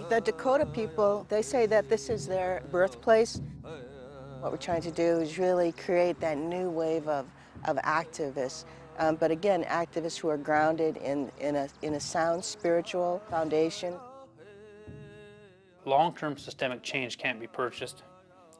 The Dakota people, they say that this is their birthplace. What we're trying to do is really create that new wave of activists, but again, activists who are grounded in a sound spiritual foundation. Long-term systemic change can't be purchased.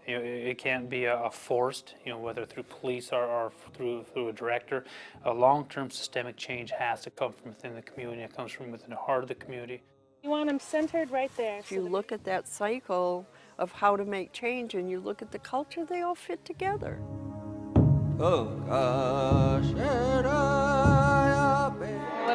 It can't be a forced, whether through police or through a director. A long-term systemic change has to come from within the community. It comes from within the heart of the community. You want them centered right there. If you look at that cycle of how to make change and you look at the culture, they all fit together. What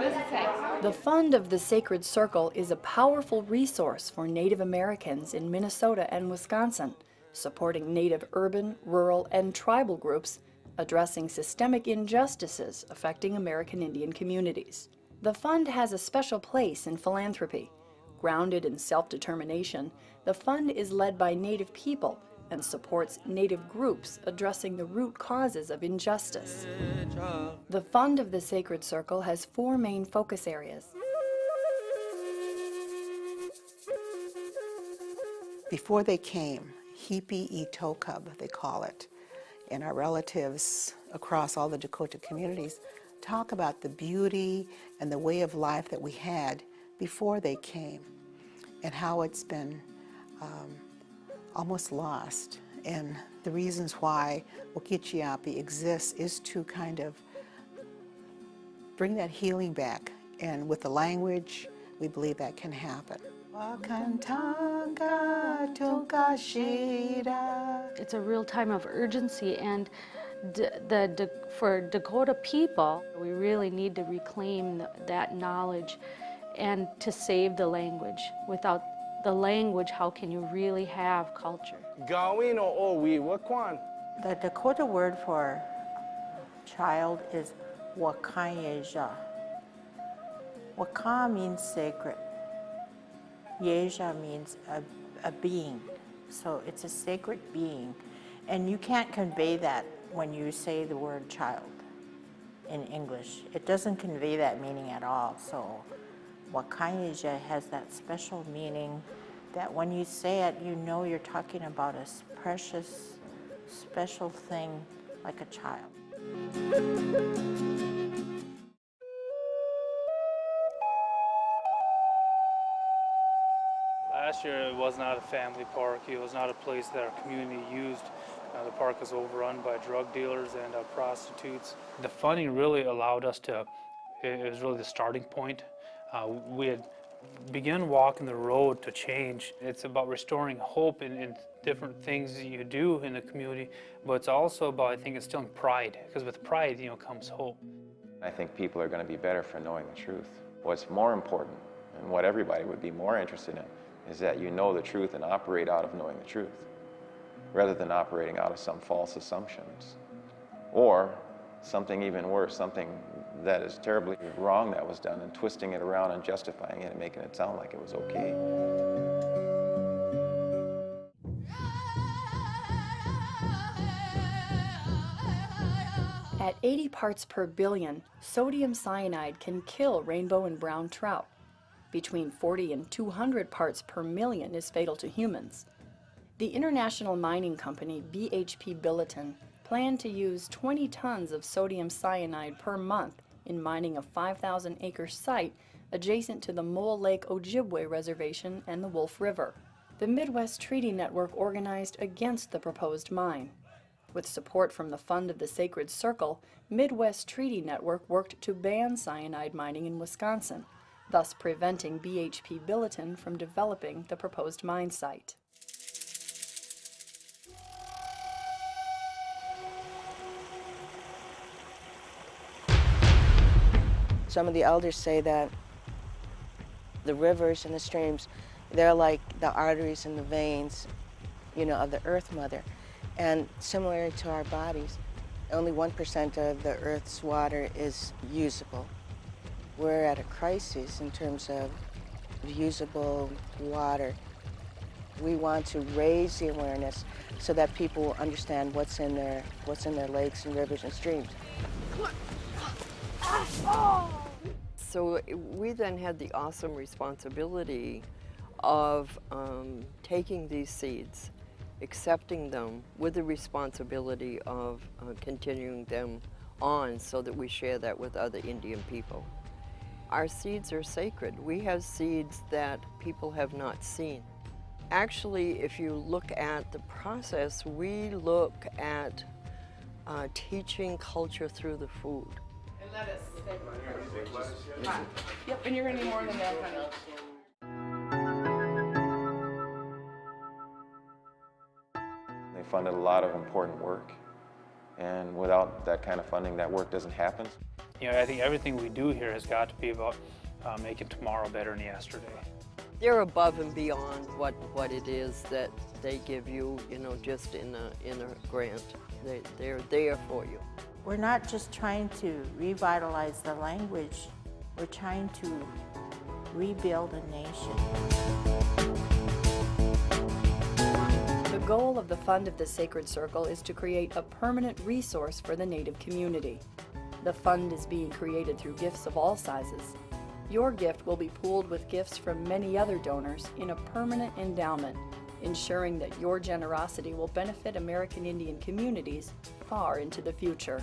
does it say? The Fund of the Sacred Circle is a powerful resource for Native Americans in Minnesota and Wisconsin, supporting Native urban, rural, and tribal groups, addressing systemic injustices affecting American Indian communities. The fund has a special place in philanthropy. Grounded in self-determination, the fund is led by Native people and supports Native groups addressing the root causes of injustice. The Fund of the Sacred Circle has 4 main focus areas. Before they came, Hipi Itokub, they call it, and our relatives across all the Dakota communities talk about the beauty and the way of life that we had before they came and how it's been almost lost. And the reasons why Wikichiapi exists is to kind of bring that healing back. And with the language, we believe that can happen. It's a real time of urgency, and for Dakota people, we really need to reclaim that knowledge and to save the language. Without the language, how can you really have culture? The Dakota word for child is Wakanyeja. Waka means sacred. Yeja means a being. So it's a sacred being. And you can't convey that when you say the word child in English. It doesn't convey that meaning at all. So Wakanyeja has that special meaning that when you say it, you know you're talking about a precious, special thing like a child. Last year it was not a family park. It was not a place that our community used. The park was overrun by drug dealers and prostitutes. The funding really allowed us to, it was really the starting point. We had begun walking the road to change. It's about restoring hope in different things that you do in the community, but it's also about, I think, instilling pride, because with pride, comes hope. I think people are going to be better for knowing the truth. What's more important, and what everybody would be more interested in, is that you know the truth and operate out of knowing the truth, rather than operating out of some false assumptions. Or something even worse, something that is terribly wrong that was done, and twisting it around and justifying it and making it sound like it was okay. At 80 parts per billion, sodium cyanide can kill rainbow and brown trout. Between 40 and 200 parts per million is fatal to humans. The international mining company BHP Billiton planned to use 20 tons of sodium cyanide per month in mining a 5,000-acre site adjacent to the Mole Lake Ojibwe Reservation and the Wolf River. The Midwest Treaty Network organized against the proposed mine. With support from the Fund of the Sacred Circle, Midwest Treaty Network worked to ban cyanide mining in Wisconsin, thus preventing BHP Billiton from developing the proposed mine site. Some of the elders say that the rivers and the streams, they're like the arteries and the veins, of the Earth Mother. And similar to our bodies, only 1% of the Earth's water is usable. We're at a crisis in terms of usable water. We want to raise the awareness so that people will understand what's in their lakes and rivers and streams. So we then had the awesome responsibility of taking these seeds, accepting them with the responsibility of continuing them on so that we share that with other Indian people. Our seeds are sacred. We have seeds that people have not seen. Actually, if you look at the process, we look at teaching culture through the food. And lettuce. Yep, and you're gonna need more than that, honey. They funded a lot of important work, and without that kind of funding, that work doesn't happen. You know, I think everything we do here has got to be about making tomorrow better than yesterday. They're above and beyond what it is that they give you, you know, just in a grant. They're there for you. We're not just trying to revitalize the language, we're trying to rebuild a nation. The goal of the Fund of the Sacred Circle is to create a permanent resource for the Native community. The fund is being created through gifts of all sizes. Your gift will be pooled with gifts from many other donors in a permanent endowment, ensuring that your generosity will benefit American Indian communities far into the future.